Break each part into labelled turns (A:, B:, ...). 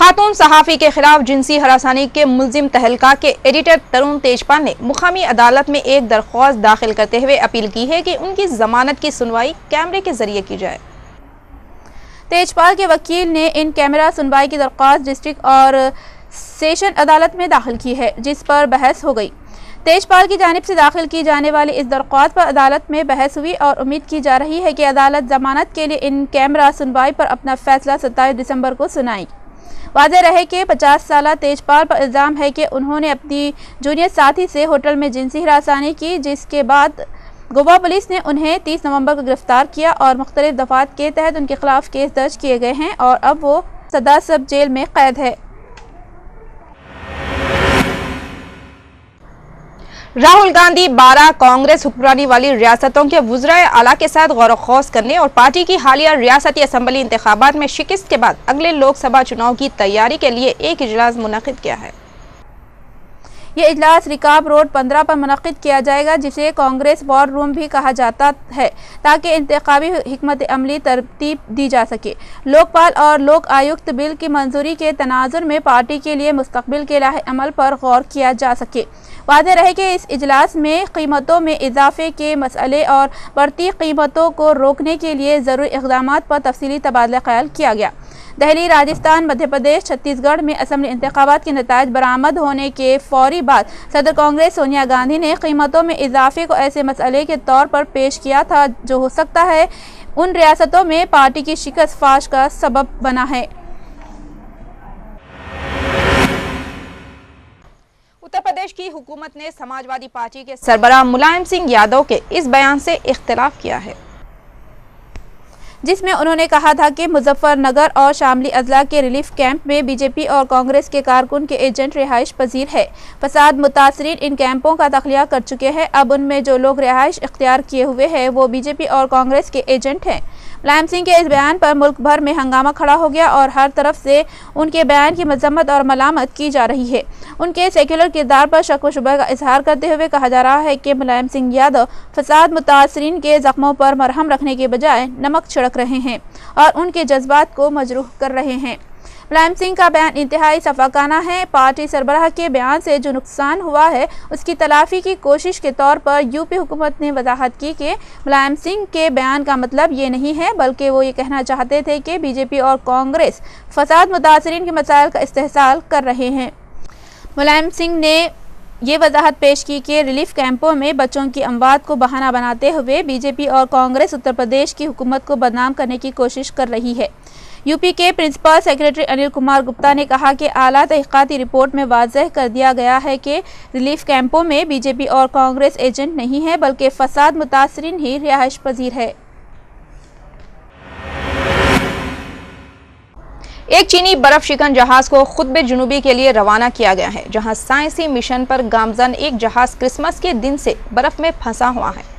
A: खातून सहाफ़ी के खिलाफ जिनसी हरासानी के मुल्जिम तहलका के एडिटर तरुण तेजपाल ने मुकामी अदालत में एक दरख्वास्त दाखिल करते हुए अपील की है कि उनकी जमानत की सुनवाई कैमरे के जरिए की जाए।
B: तेजपाल के वकील ने इन कैमरा सुनवाई की दरख्वास्त डिस्ट्रिक्ट और सेशन अदालत में दाखिल की है, जिस पर बहस हो गई। तेजपाल की जानिब से दाखिल की जाने वाली इस दरख्वास्त पर अदालत में बहस हुई और उम्मीद की जा रही है कि अदालत जमानत के लिए इन कैमरा सुनवाई पर अपना फैसला 27 दिसंबर को सुनाएगी। वाज़ेह रहे कि 50 साला तेजपाल पर इल्ज़ाम है कि उन्होंने अपनी जूनियर साथी से होटल में जिनसी हरासानी की, जिसके बाद गोवा पुलिस ने उन्हें 30 नवंबर को गिरफ्तार किया और मुख्तलिफ दफ़ात के तहत उनके खिलाफ केस दर्ज किए गए हैं और अब वो सदा सब जेल में कैद है।
A: राहुल गांधी 12 कांग्रेस हुक्मरानी वाली रियासतों के वुज़राए आला के साथ गौर खौज करने और पार्टी की हालिया रियासती असम्बली इंतखाबात में शिकस्त के बाद अगले लोकसभा चुनाव की तैयारी के लिए एक इजलास मुनक़िद किया है।
B: ये इजलास रिकाब रोड 15 पर मुनक़िद किया जाएगा, जिसे कांग्रेस वॉर रूम भी कहा जाता है, ताकि इंतखाबी हिकमत अमली तरतीब दी जा सके। लोकपाल और लोक आयुक्त बिल की मंजूरी के तनाजुर में पार्टी के लिए मुस्तकबिल के लाहे अमल पर गौर किया जा सके। वाज़ेह रहे कि इस इजलास में कीमतों में इजाफे के मसले और बढ़ती कीमतों को रोकने के लिए ज़रूरी इक़दामात पर तफसीली तबादला ख्याल किया गया। दिल्ली, राजस्थान, मध्य प्रदेश, छत्तीसगढ़ में असम्बली इंतखाबात के नताइज बरामद होने के फौरी बाद सदर कांग्रेस सोनिया गांधी ने कीमतों में इजाफे को ऐसे मसले के तौर पर पेश किया था जो हो सकता है उन रियासतों में पार्टी की शिकस्त फाश का सबब बना है।
A: उत्तर प्रदेश की हुकूमत ने समाजवादी पार्टी के सरबराह मुलायम सिंह यादव के इस बयान से इख्तिलाफ किया है,
B: जिसमें उन्होंने कहा था कि मुजफ्फरनगर और शामली अजला के रिलीफ कैंप में बीजेपी और कांग्रेस के कारकुन के एजेंट रिहाइश पजीर है। फसाद मुतासरीन इन कैंपों का तख्लिया कर चुके हैं। अब उनमें जो लोग रिहाइश इख्तियार किए हुए हैं वो बीजेपी और कांग्रेस के एजेंट हैं। मुलायम सिंह के इस बयान पर मुल्क भर में हंगामा खड़ा हो गया और हर तरफ से उनके बयान की मजम्मत और मलामत की जा रही है। उनके सेक्युलर किरदार पर शक व शुबह का इजहार करते हुए कहा जा रहा है कि मुलायम सिंह यादव फसाद मुतासरीन के जख्मों पर मरहम रखने के बजाय नमक छिड़क रहे हैं और उनके जज्बात को मजरूह कर रहे हैं। मुलायम सिंह का बयान इंतहाई सफाकाना है। पार्टी सरबराह के बयान से जो नुकसान हुआ है उसकी तलाफी की कोशिश के तौर पर यूपी हुकूमत ने वजाहत की कि मुलायम सिंह के बयान का मतलब ये नहीं है, बल्कि वो ये कहना चाहते थे कि बीजेपी और कांग्रेस फसाद मुतासरीन के मसाइल का इस्तेहसाल कर रहे हैं। मुलायम सिंह ने ये वजाहत पेश की कि रिलीफ कैंपों में बच्चों की अमवात को बहाना बनाते हुए बीजेपी और कांग्रेस उत्तर प्रदेश की हुकूमत को बदनाम करने की कोशिश कर रही है। यूपी के प्रिंसिपल सेक्रेटरी अनिल कुमार गुप्ता ने कहा कि आला तहक़ीक़ाती रिपोर्ट में वाज़ेह कर दिया गया है कि रिलीफ कैंपों में बीजेपी और कांग्रेस एजेंट नहीं है, बल्कि फसाद मुतासरीन ही रिहाइश पजीर है।
A: एक चीनी बर्फ शिकन जहाज को खुतबे जुनूबी के लिए रवाना किया गया है, जहां साइंसी मिशन पर गामजन एक जहाज क्रिसमस के दिन से बर्फ में फंसा हुआ है।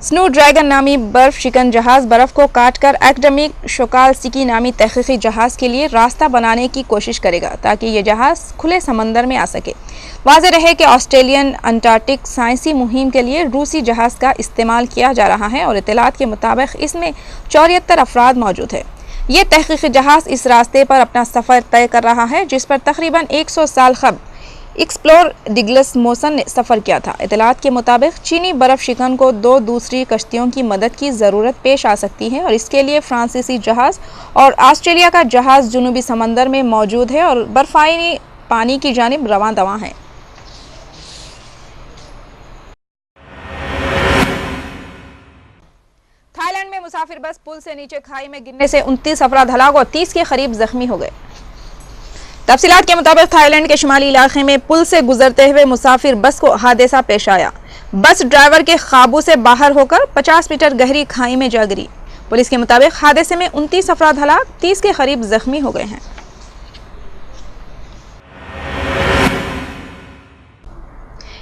A: स्नो ड्रैगन नामी बर्फ शिकन जहाज बर्फ को काटकर एकेडमिक शोकालसिकी नामी तहकीकी जहाज के लिए रास्ता बनाने की कोशिश करेगा, ताकि ये जहाज खुले समंदर में आ सके। वाज़ेह रहे कि ऑस्ट्रेलियन अंटार्कटिक साइंसी मुहिम के लिए रूसी जहाज का इस्तेमाल किया जा रहा है और इत्तलात के मुताबिक इसमें 74 अफराद मौजूद है। ये तहकीकी जहाज इस रास्ते पर अपना सफ़र तय कर रहा है, जिस पर तकरीबन 100 साल कबल एक्सप्लोर डिग्लस मोसन ने सफ़र किया था। इत्तलात के मुताबिक चीनी बर्फ शिकन को 2 दूसरी कश्तियों की मदद की ज़रूरत पेश आ सकती है और इसके लिए फ्रांसीसी जहाज़ और ऑस्ट्रेलिया का जहाज़ जुनूबी समंदर में मौजूद है और बर्फानी पानी की जानिब रवां दवा है। थाईलैंड में मुसाफिर बस पुल से नीचे खाई में गिरने से 29 अफराद हलाक और 30 के करीब जख्मी हो गए। तफसीलात के मुताबिक थाईलैंड के शुमाली इलाके में पुल से गुजरते हुए मुसाफिर बस को हादसा पेश आया। बस ड्राइवर के काबू से बाहर होकर 50 मीटर गहरी खाई में जा गिरी। पुलिस के मुताबिक हादसे में 29 अफराद हलाक, 30 के करीब जख्मी हो गए हैं।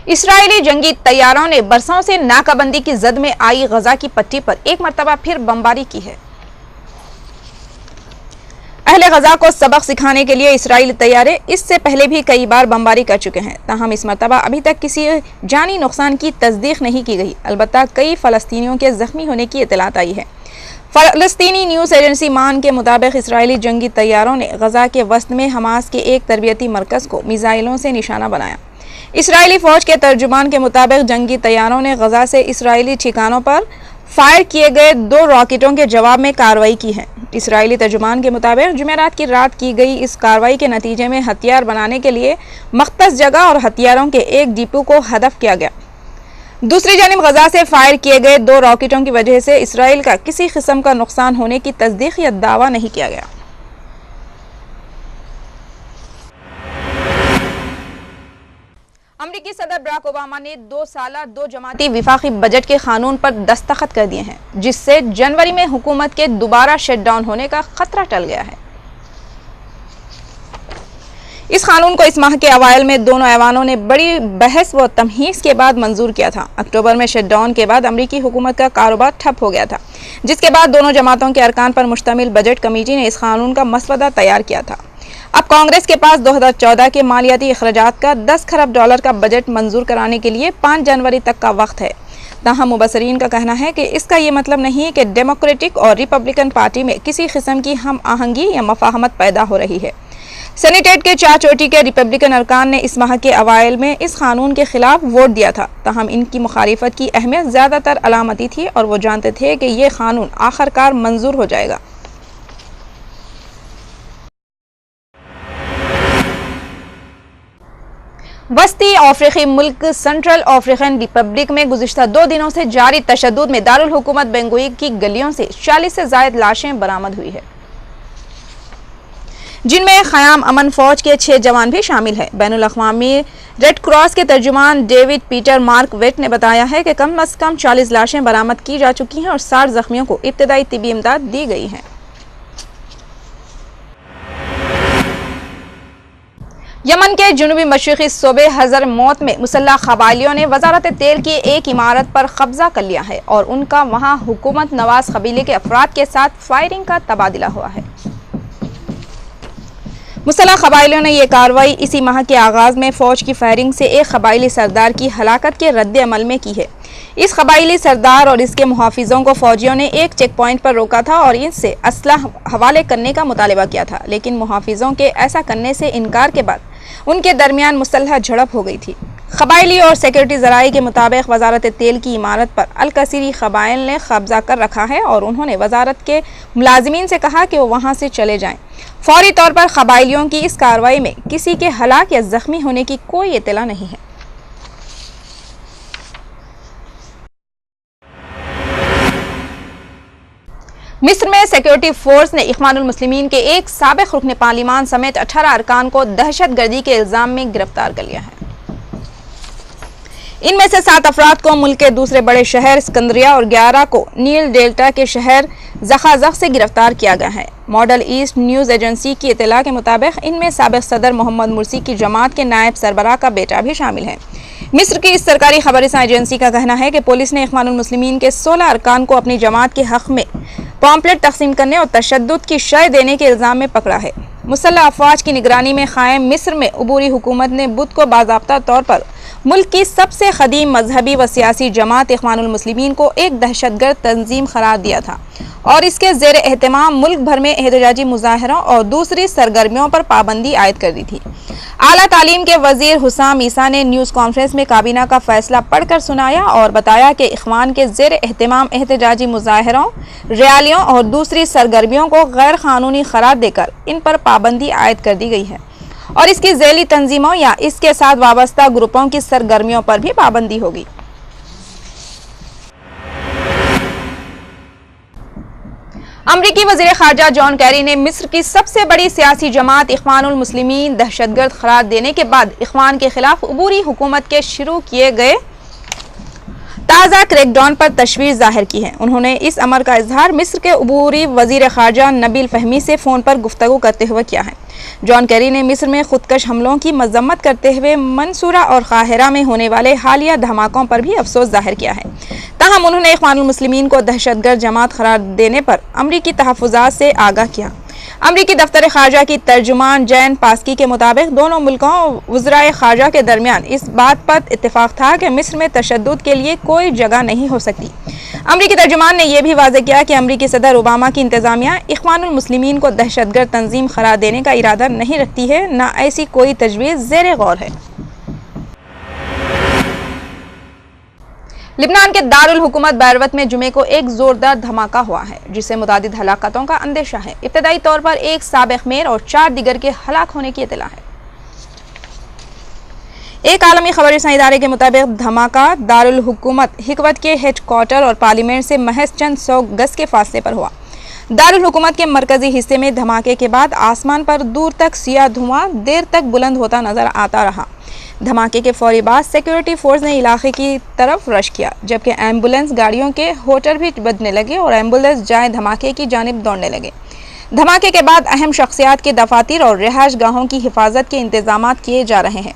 A: इस्राएली जंगी तैयारों ने बरसों से नाकाबंदी की जद में आई गजा की पट्टी पर एक मरतबा फिर बमबारी की है। अहले गजा को सबक सिखाने के लिए इस्राएली तैयारे इससे पहले भी कई बार बमबारी कर चुके हैं, ताहम इस मरतबा अभी तक किसी जानी नुकसान की तस्दीक नहीं की गई। अलबत्ता कई फ़लस्तीनियों के जख्मी होने की इत्तलात आई है। फ़लस्तीनी न्यूज़ एजेंसी मान के मुताबिक इसराइली जंगी तैयारों ने गजा के वस्त में हमास के एक तरबियती मरकज़ को मिसाइलों से निशाना बनाया। इसराइली फ़ौज के तर्जुमान के मुताबिक जंगी तैयारों ने गजा से इसराइली ठिकानों पर फायर किए गए 2 रॉकेटों के जवाब में कार्रवाई की है। इसराइली तर्जुमान के मुताबिक जुमेरात की रात की गई इस कार्रवाई के नतीजे में हथियार बनाने के लिए मख्तस जगह और हथियारों के एक डिपो को हदफ किया गया। दूसरी जानिब गजा से फायर किए गए 2 रॉकेटों की वजह से इसराइल का किसी किस्म का नुकसान होने की तस्दीक या दावा नहीं किया गया। अमरीकी सदर बराक ओबामा ने 2 साला 2 जमाती विफाकी बजट के कानून पर दस्तखत कर दिए हैं, जिससे जनवरी में हुकूमत के दोबारा शटडाउन होने का खतरा टल गया है। इस कानून को इस माह के अवाइल में दोनों ऐवानों ने बड़ी बहस व तमहीज़ के बाद मंजूर किया था। अक्टूबर में शटडाउन के बाद अमरीकी हुकूमत का कारोबार ठप हो गया था, जिसके बाद दोनों जमातों के अरकान पर मुश्तमिल बजट कमेटी ने इस कानून का मसवदा तैयार किया था। अब कांग्रेस के पास 2014 के मालियाती अखराजात का 10 खरब डॉलर का बजट मंजूर कराने के लिए 5 जनवरी तक का वक्त है। ताहम मुबसरीन का कहना है कि इसका ये मतलब नहीं है कि डेमोक्रेटिक और रिपब्लिकन पार्टी में किसी किस्म की हम आहंगी या मफाहमत पैदा हो रही है। सेनेट के 4 चोटी के रिपब्लिकन अरकान ने इस माह के अवाइल में इस कानून के खिलाफ वोट दिया था। ताहम इनकी मुखालिफत की अहमियत ज़्यादातर अलामती थी और वो जानते थे कि ये कानून आखिरकार मंजूर हो जाएगा। वस्ती अफ्रीकी मुल्क सेंट्रल अफ्रीकन रिपब्लिक में गुज़िश्ता 2 दिनों से जारी तशद्दुद में दारुल हुकूमत बेंगुई की गलियों से 40 से ज़ायद लाशें बरामद हुई है, जिनमें ख़याम अमन फ़ौज के 6 जवान भी शामिल हैं। बैनुल अक़वामी रेड क्रॉस के तर्जुमान डेविड पीटर मार्क वेट ने बताया है कि कम अज़ कम 40 लाशें बरामद की जा चुकी हैं और 60 ज़ख्मियों को इब्तदाई तिब्बी इमदाद दी गई है। यमन के जुनूबी मशरिक़ी सूबे हज़रमौत में मुसल्लह क़बाइलियों ने वज़ारत तेल की एक इमारत पर कब्जा कर लिया है और उनका वहां हुकूमत नवाज कबीले के अफराद के साथ फायरिंग का तबादला हुआ है। मुसल्लह क़बाइलियों ने यह कार्रवाई इसी माह के आगाज़ में फ़ौज की फायरिंग से एक क़बाइली सरदार की हलाकत के रद्द अमल में की है। इस क़बाइली सरदार और इसके मुहाफ़िज़ों को फ़ौजियों ने एक चेक पॉइंट पर रोका था और इनसे असलह हवाले करने का मुतालबा किया था, लेकिन मुहाफ़िज़ों के ऐसा करने से इनकार के बाद उनके दरमियान मुसल्लह झड़प हो गई थी। क़बाइली और सिक्योरिटी ज़राए के मुताबिक वज़ारत तेल की इमारत पर अल-कसीरी क़बाइल ने कब्जा कर रखा है और उन्होंने वज़ारत के मुलाजिमीन से कहा कि वो वहाँ से चले जाएं। फौरी तौर पर क़बाइलियों की इस कार्रवाई में किसी के हलाक या ज़ख्मी होने की कोई इत्तला नहीं है। मिस्र में सिक्योरिटी फोर्स ने इख्वानुल मुस्लिमीन के एक साबिक़ रुकन पार्लिमान समेत 18 अरकान को दहशतगर्दी के इल्ज़ाम में गिरफ्तार कर लिया है। इनमें से 7 अफराद को मुल्क के दूसरे बड़े शहर सिकंदरिया और 11 को नील डेल्टा के शहर ज़खाज़ख से गिरफ्तार किया गया है। मॉडल ईस्ट न्यूज़ एजेंसी की इत्तला के मुताबिक इनमें साबिक़ सदर मोहम्मद मुर्सी की जमात के नायब सरबराह का बेटा भी शामिल है। मिस्र की इस सरकारी खबरसां एजेंसी का कहना है कि पुलिस ने इख्वानुल मुस्लिमीन के 16 अरकान को अपनी जमात के हक़ में पॉम्पलेट तक़सीम करने और तशद्दुद की शय देने के इल्ज़ाम में पकड़ा है। मुसल्लह अफवाज की निगरानी में कायम मिस्र में अबूरी हुकूमत ने बुध को बाज़ाब्ता तौर पर मुल्क की सबसे क़दीम मजहबी व सियासी जमात इख्वानुल मुस्लिमीन को एक दहशतगर्द तंजीम करार दिया था और इसके ज़ेर एहतमाम मुल्क भर में एहतजाजी मुज़ाहरों और दूसरी सरगर्मियों पर पाबंदी आयद कर दी थी। आला तालीम के वज़ीर हुसाम ईसा ने न्यूज़ कॉन्फ्रेंस में काबीना का फैसला पढ़कर सुनाया और बताया कि इख्वान के ज़ेर एहतमाम एहतजाजी मुज़ाहरों, रैलियों और दूसरी सरगर्मियों को गैर कानूनी करार देकर इन पर पाबंदी आयद कर दी गई है और इसकी ज़ैली तंजीमों या इसके साथ वाबस्ता ग्रुपों की सरगर्मियों पर भी पाबंदी होगी। अमरीकी वज़ीर ख़ारजा जॉन कैरी ने मिस्र की सबसे बड़ी सियासी जमात इख्वानुल मुस्लिमीन दहशतगर्द करार देने के बाद इख्वान के खिलाफ अबूरी हुकूमत के शुरू किए गए ताज़ा क्रैकडाउन पर तशवीश जाहिर की है। उन्होंने इस अमर का इजहार मिस्र के अबूरी वज़ीर ख़ारजा नबील फ़हमी से फ़ोन पर गुफ्तगू करते हुए किया है। जॉन कैरी ने मिस्र में खुदकश हमलों की मजम्मत करते हुए मंसूरा और काहिरा में होने वाले हालिया धमाकों पर भी अफसोस जाहिर किया है। ताहम उन्होंने इख्वानुल मुस्लिमीन को दहशतगर्द जमात करार देने पर अमरीकी तहफ़्फ़ुज़ात से आगाह किया। अमरीकी दफ्तर खारजा की तर्जुमान जैन पास्की के मुताबिक दोनों मुल्कों वज़राए खारजा के दरमियान इस बात पर इत्तेफाक था कि मिस्र में तशद्दुद के लिए कोई जगह नहीं हो सकती। अमरीकी तर्जुमान ने यह भी वाज़ेह किया कि अमरीकी सदर ओबामा की इंतज़ामिया इख्वानुल मुस्लिमीन को दहशतगर्द तंजीम करार देने का इरादा नहीं रखती है, न ऐसी कोई तजवीज़ ज़ेरे गौर है। लिबनान के दारुल हुकूमत बैरूत में जुमे को एक जोरदार धमाका हुआ है, जिससे मुतादिद हलाकतों का अंदेशा है। इब्तदाई तौर पर एक साबिक़ मेयर और 4 दिगर के हलाक होने की इत्तला है। एक आलमी खबर रसानी इदारे के मुताबिक धमाका दारुल हुकूमत हिकवत के हेडक्वार्टर और पार्लियामेंट से महज चंद 100 गज के फासले पर हुआ। दारुल हुकूमत के मरकजी हिस्से में धमाके के बाद आसमान पर दूर तक सियाह धुआं देर तक बुलंद होता नजर आता रहा। धमाके के फौरी बाद सिक्योरिटी फोर्स ने इलाके की तरफ रश किया, जबकि एम्बुलेंस गाड़ियों के होटर भी बजने लगे और एम्बुलेंस जाए धमाके की जानिब दौड़ने लगे। धमाके के बाद अहम शख्सियात के दफातर और रिहाइश गाहों की हिफाजत के इंतजाम किए जा रहे हैं।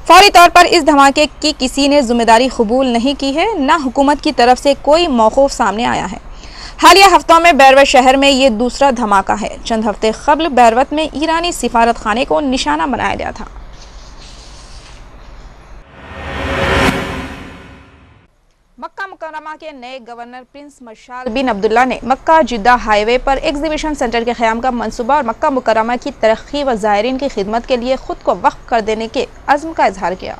A: फौरी तौर पर इस धमाके की किसी ने जिम्मेदारी कबूल नहीं की है, न हुकूमत की तरफ से कोई मौक़ूफ सामने आया है। हालिया हफ्तों में बैरूत शहर में ये दूसरा धमाका है। चंद हफ्ते कबल बैरूत में ईरानी सिफारत खाने को निशाना बनाया गया था। मक्का मुकर्रमा के नए गवर्नर प्रिंस मशाल बिन अब्दुल्ला ने मक्का जिद्दा हाईवे पर एग्जीबिशन सेंटर के क़याम का मंसूबा और मक्का मुकर्रमा की तरक्की व ज़ायरीन की खिदमत के लिए खुद को वक्फ कर देने के अज़्म का इजहार किया।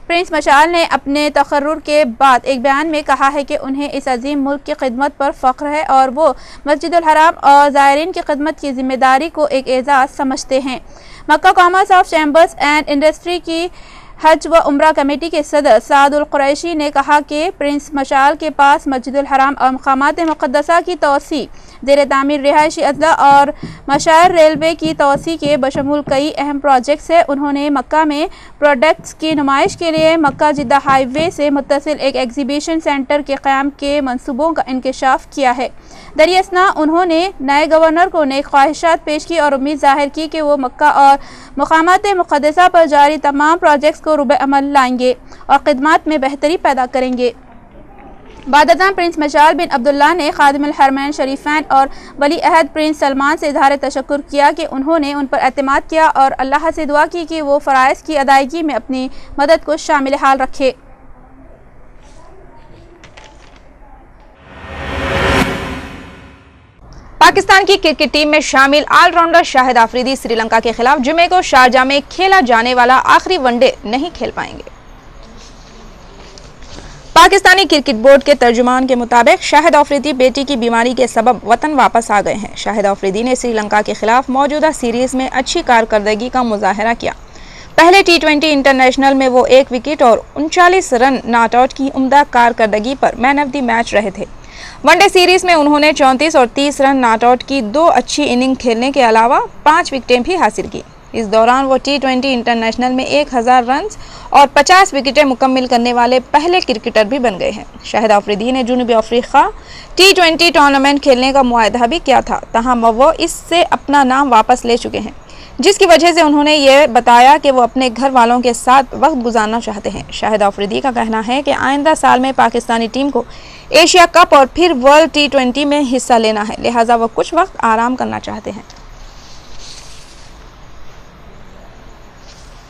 B: प्रिंस मशाल ने अपने तकर्रुर के बाद एक बयान में कहा है कि उन्हें इस अजीम मुल्क की खिदमत पर फ़ख्र है और वो मस्जिदुल हराम और ज़ायरीन की खिदमत की जिम्मेदारी को एक एजाज़ समझते हैं। Makkah commerce of chambers and industry की हज व उम्रा कमेटी के सदर सादुल कुरैशी ने कहा कि प्रिंस मशाल के पास मस्जिदुल हराम और मकामात मुक़द्दसा की तोसी, ज़ेर तामीर रिहायशी अज़ला और मशायर रेलवे की तोसी के बशमूल कई अहम प्रोजेक्ट्स हैं। उन्होंने मक्का में प्रोडक्ट्स की नुमाइश के लिए मक्का जिद्दा हाईवे से मुत्तसिल एक एग्जीबिशन सेंटर के क़याम के मंसूबों का इंकशाफ किया है। दरियासना उन्होंने नए गवर्नर को नई ख्वाहिशात पेश की और उम्मीद ज़ाहिर की कि वो मक्का और मकामात मुक़द्दसा पर जारी तमाम प्रोजेक्ट्स को रुबे अमल लाएंगे और खिदमत में बेहतरी पैदा करेंगे। बादशाह प्रिंस मशाल बिन अब्दुल्ला ने खादिमुल हरमैन शरीफैन और वली अहद प्रिंस सलमान से इज़हार तशक्कुर किया कि उन्होंने उन पर एतमाद किया और अल्लाह से दुआ की कि वो फ़राइज़ की अदायगी में अपनी मदद को शामिल हाल रखे।
A: पाकिस्तान की क्रिकेट टीम में शामिल ऑलराउंडर शाहिद आफरीदी श्रीलंका के खिलाफ जुमे को शारजाह में खेला जाने वाला आखिरी वनडे नहीं खेल पाएंगे। पाकिस्तानी क्रिकेट बोर्ड के तर्जुमान के मुताबिक शाहिद आफरीदी बेटी की बीमारी के सबब वतन वापस आ गए हैं। शाहिद आफरीदी ने श्रीलंका के खिलाफ मौजूदा सीरीज में अच्छी कारकर्दगी का मुजाहरा किया। पहले T20 इंटरनेशनल में वो 1 विकेट और 39 रन नॉट आउट की उम्दा कारकर्दगी पर मैन ऑफ द मैच रहे थे। वनडे सीरीज में उन्होंने 34 और 30 रन नॉट आउट की 2 अच्छी इनिंग खेलने के अलावा 5 विकेटें भी हासिल की। इस दौरान वो T20 इंटरनेशनल में 1000 रन और 50 विकेटें मुकम्मिल करने वाले पहले क्रिकेटर भी बन गए हैं। शाहिद आफरीदी ने जनूबी अफ्रीका T20 टूर्नामेंट खेलने का मुआहदा भी किया था, तहम वो इससे अपना नाम वापस ले चुके हैं, जिसकी वजह से उन्होंने ये बताया कि वो अपने घर वालों के साथ वक्त गुजारना चाहते हैं। शाहिद आफरीदी का कहना है कि आइंदा साल में पाकिस्तानी टीम को एशिया कप और फिर वर्ल्ड T20 में हिस्सा लेना है, लिहाजा वो कुछ वक्त आराम करना चाहते हैं।